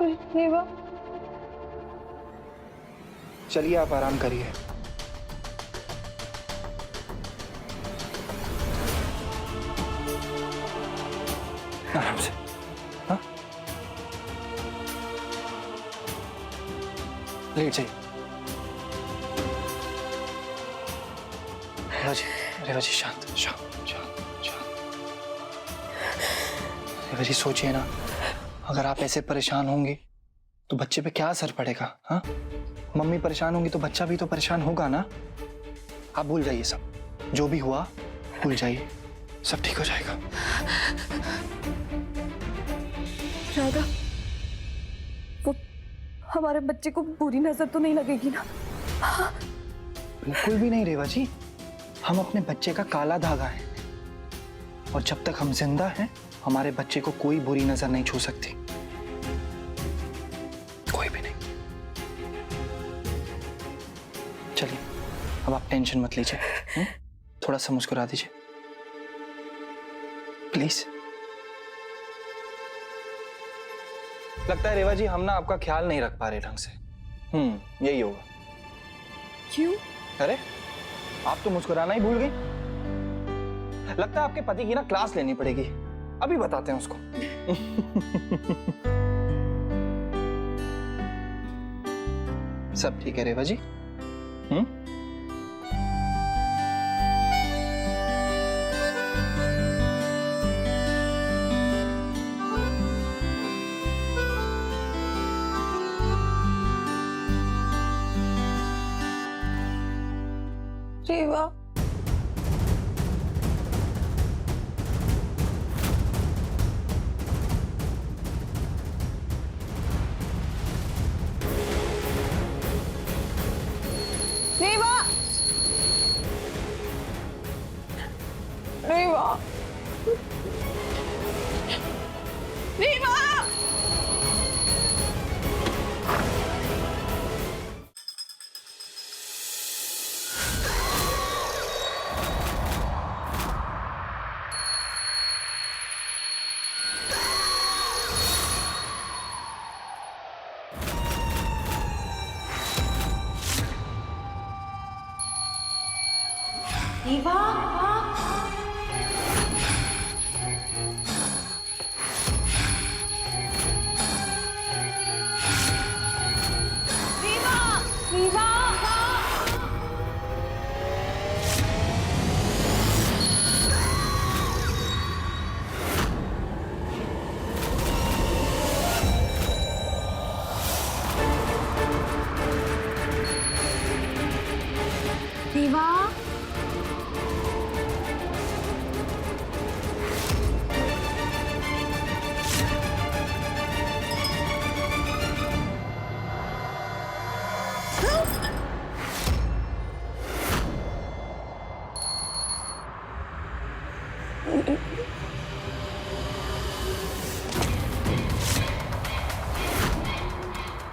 रेवा, चलिए आप आराम करिए। आराम से। हाँ, लेट जाइए। रेवा जी शांत शांत शांत शांत। रेवा जी सोचिए ना, अगर आप ऐसे परेशान होंगे तो बच्चे पे क्या असर पड़ेगा? हाँ, मम्मी परेशान होंगी तो बच्चा भी तो परेशान होगा ना। आप भूल जाइए सब, जो भी हुआ भूल जाइए, सब ठीक हो जाएगा। राधा, वो हमारे बच्चे को बुरी नजर तो नहीं लगेगी ना? बिल्कुल भी नहीं रेवा जी, हम अपने बच्चे का काला धागा है और जब तक हम जिंदा हैं हमारे बच्चे को कोई बुरी नजर नहीं छू सकती, कोई भी नहीं। चलिए अब आप टेंशन मत लीजिए, थोड़ा सा मुस्कुरा दीजिए प्लीज। लगता है रेवा जी हम ना आपका ख्याल नहीं रख पा रहे ढंग से। यही होगा। क्यों? अरे आप तो मुस्कुराना ही भूल गई। लगता है आपके पति की ना क्लास लेनी पड़ेगी, अभी बताते हैं उसको। सब ठीक है रेवा जी? रेवा, रेवा, रेवा, रेवा। रेवा, रेवा, रेवा, रेवा।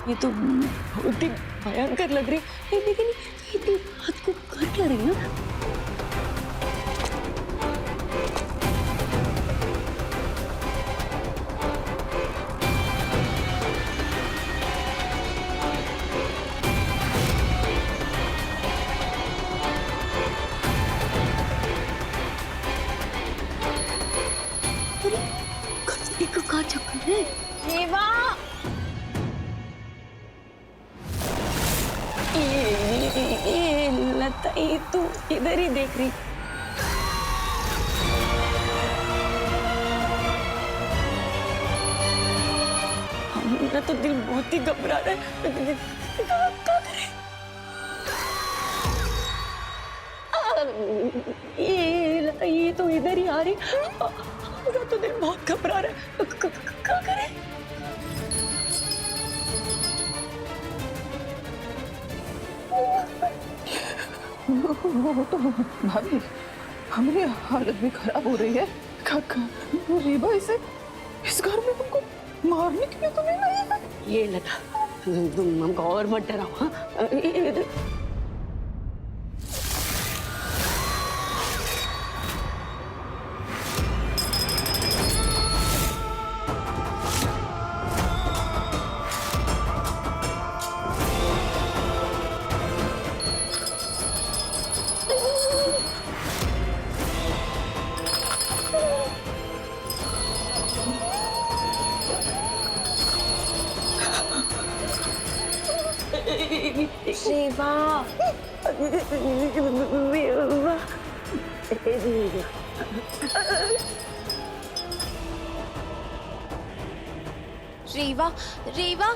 ये तो बहुत ही भयंकर लग रही है, लेकिन ये इतनी रात को कर क्या रही है? अरे कहाँ चक्कर है? रेवा, लता, ये तू इधर ही देख रही। मेरा तो दिल बहुत ही घबरा रहा है। ये तो इधर ही आ रही। मेरा तो दिल बहुत घबरा रहा है। क्या करें? वो तो भाभी, हमारी हालत भी खराब हो रही है। रेबा इसे इस घर में हमको मारने के लिए तो नहीं लाई है। ये लता, तुम हमको और मत डराओ। हाँ, रेवा रेवा रेवा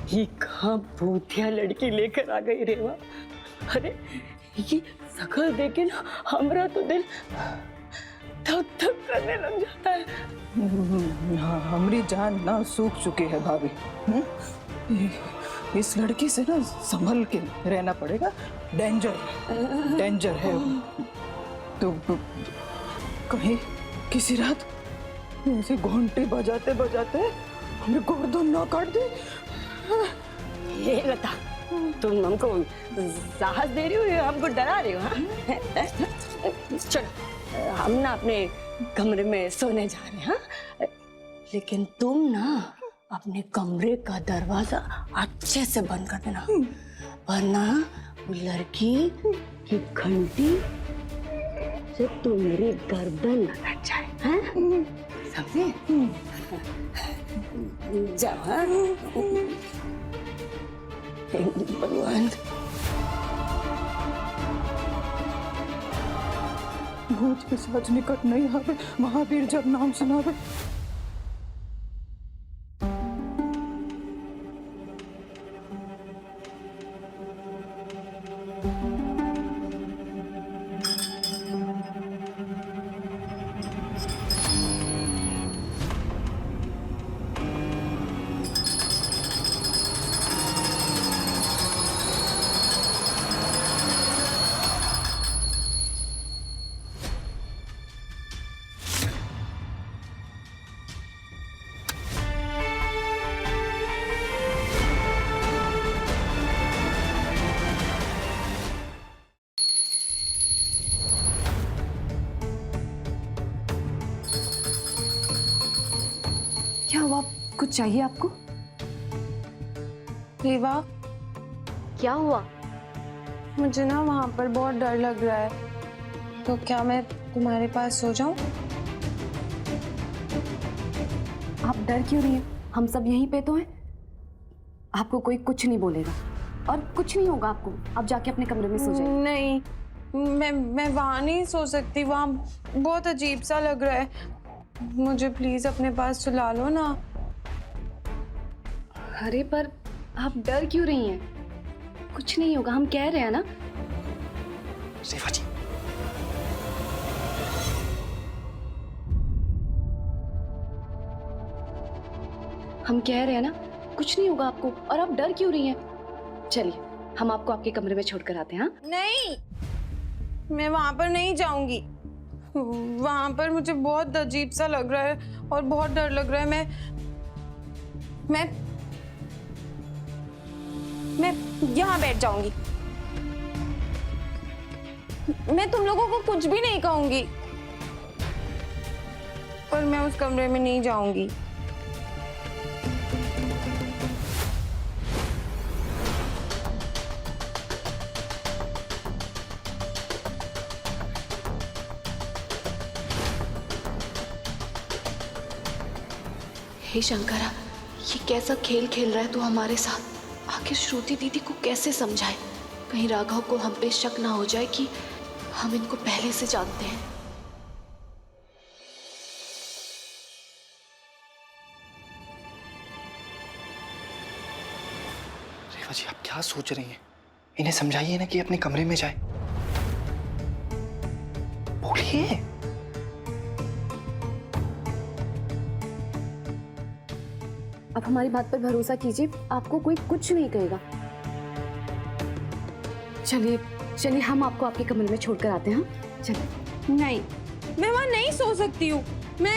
ये कहाँ भूतिया लड़की लेकर आ गई रेवा। अरे ये शकल देखे ना हमारा तो दिल धक धक करने लग जाता है। हमारी जान ना सूख चुकी है भाभी। इस लड़की से ना संभल के रहना पड़ेगा। डेंजर है तो कहीं किसी रात ऐसे घंटे बजाते बजाते हमें गर्दन ना काट दे। ये लता तुम हमको साहस दे रही हो या हमको डरा रही हो? हाँ चलो हम ना अपने कमरे में सोने जा रहे हैं। हाँ लेकिन तुम ना अपने कमरे का दरवाजा अच्छे से बंद कर देना, वरना वो लड़की की घंटी से तुम्हारी गर्दन न कट जाए। हाँ समझे? जाओ। हाँ भगवान भूत पिशाच निकट नहीं आवे, महावीर जब नाम सुनावे। क्या हुआ? कुछ चाहिए आपको? रेवा क्या हुआ? मुझे ना वहाँ पर बहुत डर लग रहा है, तो क्या मैं तुम्हारे पास सो जाऊँ? आप डर क्यों रही हैं? हम सब यहीं पे तो हैं। आपको कोई कुछ नहीं बोलेगा और कुछ नहीं होगा आपको। आप जाके अपने कमरे में सो जाइए। नहीं, मैं वहाँ नहीं सो सकती। वहाँ बहुत अजीब सा लग रहा है। मुझे प्लीज अपने पास सुला लो ना। अरे पर आप डर क्यों रही हैं? कुछ नहीं होगा, हम कह रहे हैं ना। रेवा जी हम कह रहे हैं ना, कुछ नहीं होगा आपको, और आप डर क्यों रही हैं? चलिए हम आपको आपके कमरे में छोड़कर आते हैं। हाँ नहीं, मैं वहाँ पर नहीं जाऊंगी। वहाँ पर मुझे बहुत अजीब सा लग रहा है और बहुत डर लग रहा है। मैं यहाँ बैठ जाऊंगी। मैं तुम लोगों को कुछ भी नहीं कहूंगी, पर मैं उस कमरे में नहीं जाऊंगी। हे शंकरा, ये कैसा खेल खेल रहा है तू हमारे साथ? आखिर श्रुति दीदी को कैसे समझाए? कहीं राघव को हम पे शक ना हो जाए कि हम इनको पहले से जानते हैं। रेवा जी आप क्या सोच रही हैं? इन्हें समझाइए ना कि अपने कमरे में जाए। बोलिए। आप हमारी बात पर भरोसा कीजिए, आपको कोई कुछ नहीं कहेगा। चलिए चलिए हम आपको आपके कमरे में छोड़कर आते हैं। हाँ चलिए। नहीं, मैं वहां नहीं सो सकती हूँ। मैं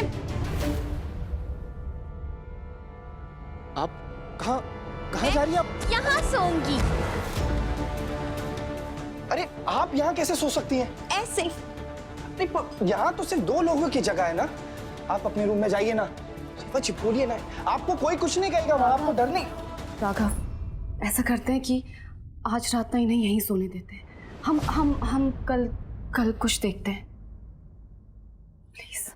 आप कहाँ जा रही हैं आप? यहाँ सोऊंगी। अरे आप यहाँ कैसे सो सकती हैं? ऐसे नहीं पर यहाँ तो सिर्फ 2 लोगों की जगह है ना। आप अपने रूम में जाइए ना। जी बोलिए ना, आपको कोई कुछ नहीं कहेगा वहाँ, आपको डर नहीं। राघव, ऐसा करते हैं कि आज रात ना इन्हें यहीं सोने देते हैं। हम कल कल कुछ देखते हैं प्लीज।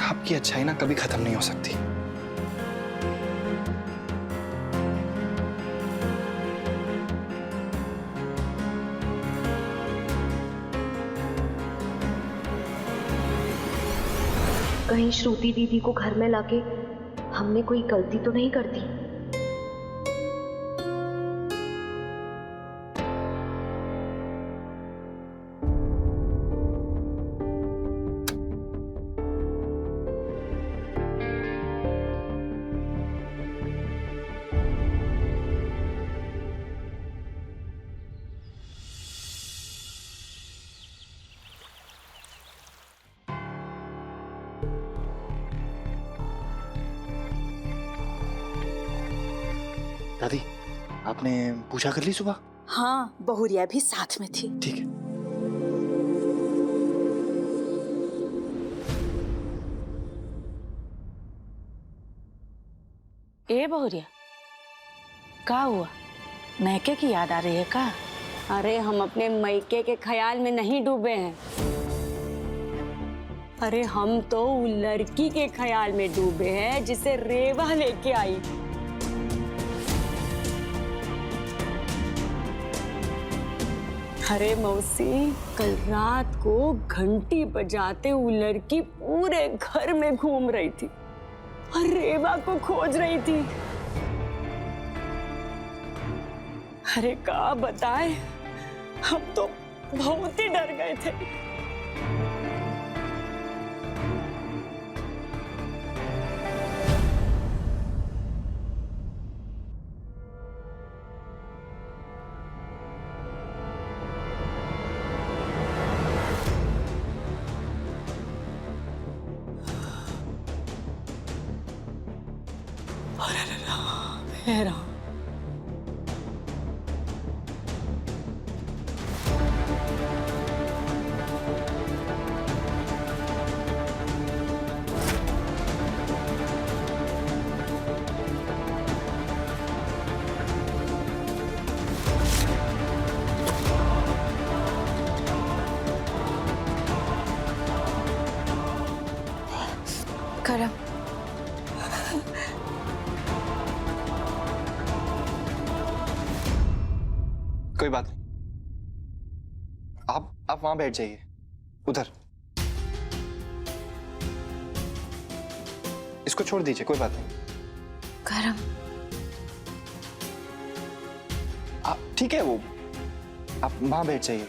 आपकी अच्छाई ना कभी खत्म नहीं हो सकती। कहीं श्रुति दीदी को घर में लाके हमने कोई गलती तो नहीं कर दी? दादी, आपने पूजा कर ली सुबह? हाँ, बहुरिया भी साथ में थी। ठीक है। ए बहुरिया, का हुआ? मैके की याद आ रही है का? अरे हम अपने मैके के ख्याल में नहीं डूबे हैं। अरे हम तो वो लड़की के ख्याल में डूबे हैं जिसे रेवा लेके आई। अरे मौसी, कल रात को घंटी बजाते वो लड़की पूरे घर में घूम रही थी और रेवा को खोज रही थी। अरे का बताएं, हम तो बहुत ही डर गए थे। अरे राम, हे राम। करम, कोई बात नहीं, आप वहां बैठ जाइए, उधर। इसको छोड़ दीजिए, कोई बात नहीं। करम, ठीक है, वो आप वहां बैठ जाइए।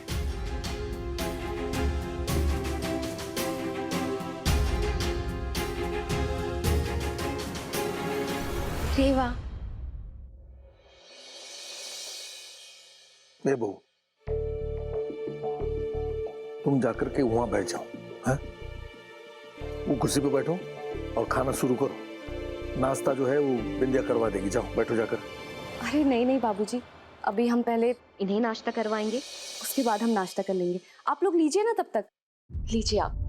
रेवा, बहू, तुम जाकर के वहां बैठ जाओ, हैं? वो कुर्सी पे बैठो और खाना शुरू करो। नाश्ता जो है वो बिंदिया करवा देगी, जाओ बैठो जाकर। अरे नहीं नहीं बाबूजी, अभी हम पहले इन्हें नाश्ता करवाएंगे, उसके बाद हम नाश्ता कर लेंगे। आप लोग लीजिए ना, तब तक लीजिए आप।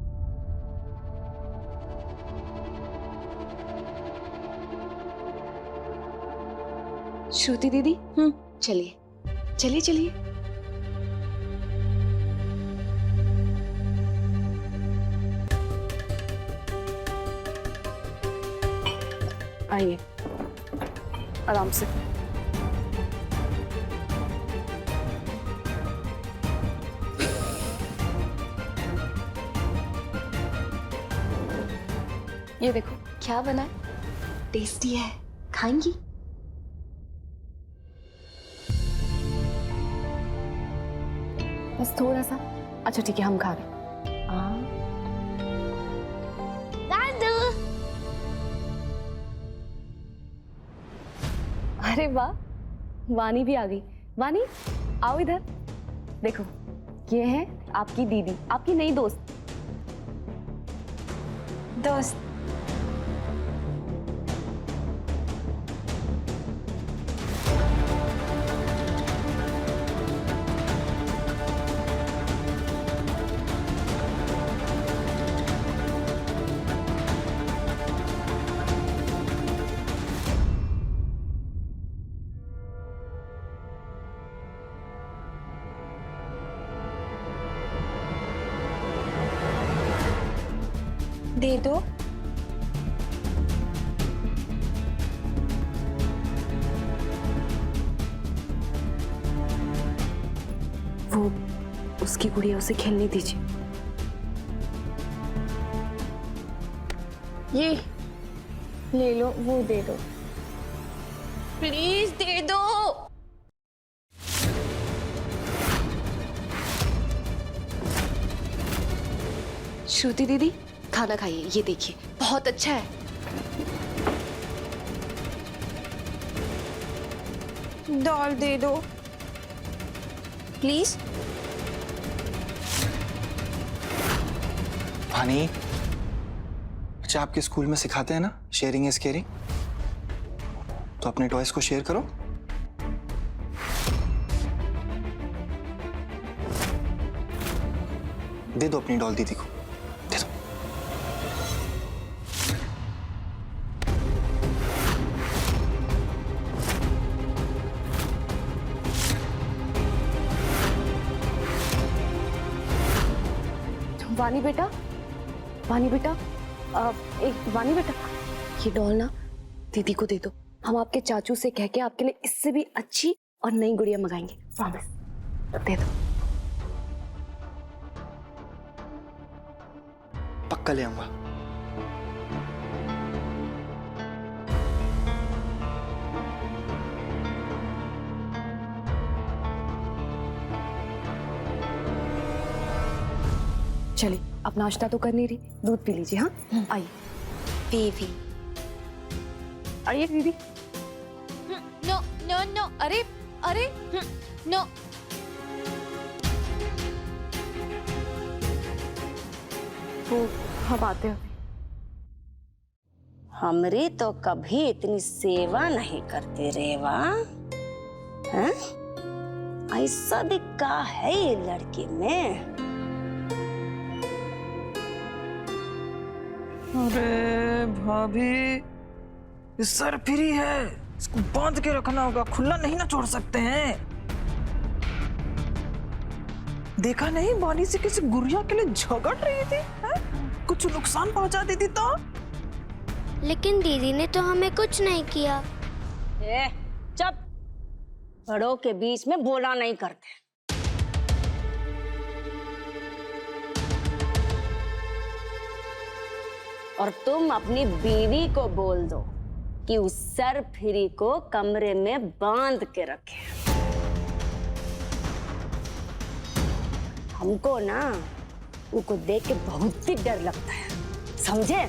श्रुति दीदी, चलिए चलिए चलिए। आइए आराम से। ये देखो क्या बना है? टेस्टी है, खाएंगी? बस थोड़ा सा। अच्छा ठीक है, हम खा रहे हैं। अरे वाह, वानी भी आ गई। वानी आओ इधर, देखो ये है आपकी दीदी, आपकी नई दोस्त। दोस्त? दे दो। वो उसकी गुड़िया उसे खेलने दीजिए। ये ले लो, वो दे दो, प्लीज दे दो। श्रुति दीदी खाना खाइए, ये देखिए बहुत अच्छा है। डॉल दे दो प्लीज। वानी, अच्छा आपके स्कूल में सिखाते हैं ना शेयरिंग इज केयरिंग, तो अपने टॉयज को शेयर करो। दे दो अपनी डॉल दीदी को, दे दो। वानी बेटा, वानी बेटा, एक वानी बेटा, ये डॉल ना दीदी को दे दो। हम आपके चाचू से कह के आपके लिए इससे भी अच्छी और नई गुड़िया मंगाएंगे, प्रॉमिस। दे दो। पक्का ले आऊंगा। चलिए, अब नाश्ता तो कर नहीं रही, दूध पी लीजिए। हाँ आइए। बेबी आइए दीदी। नो नो नो, अरे अरे नो। वो हम आते हैं। हमरी तो कभी इतनी सेवा नहीं करते रेवा, हैं? ऐसा भी का है ये लड़की में? अरे भाभी, सर फ्री है, इसको बांध के रखना होगा, खुला नहीं ना छोड़ सकते हैं। देखा नहीं वानी से किसी गुड़िया के लिए झगड़ रही थी, है? कुछ नुकसान पहुंचा देती तो। लेकिन दीदी ने तो हमें कुछ नहीं किया। चुप, बड़ों के बीच में बोला नहीं करते। और तुम अपनी बीवी को बोल दो कि उस सर फिरी को कमरे में बांध के रखे। हमको ना उनको देख के बहुत ही डर लगता है, समझे?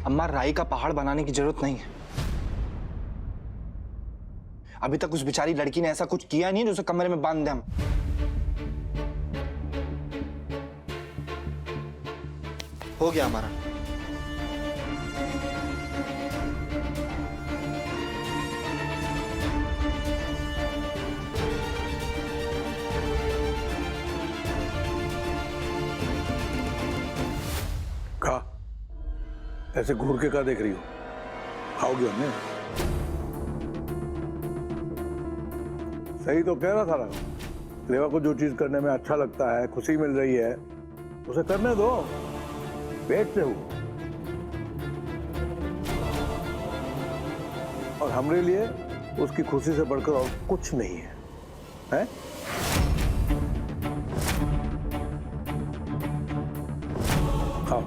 अम्मा, राई का पहाड़ बनाने की जरूरत नहीं है। अभी तक उस बेचारी लड़की ने ऐसा कुछ किया नहीं जो उसे कमरे में बांध दे हम। हो गया हमारा। कहा ऐसे घूर के क्या देख रही हो? खाओगे हमने? सही तो कह रहा था ना, रेवा को जो चीज करने में अच्छा लगता है, खुशी मिल रही है, उसे करने दो, पेट से हो। और हमारे लिए उसकी खुशी से बढ़कर और कुछ नहीं है, हैं? खाओ।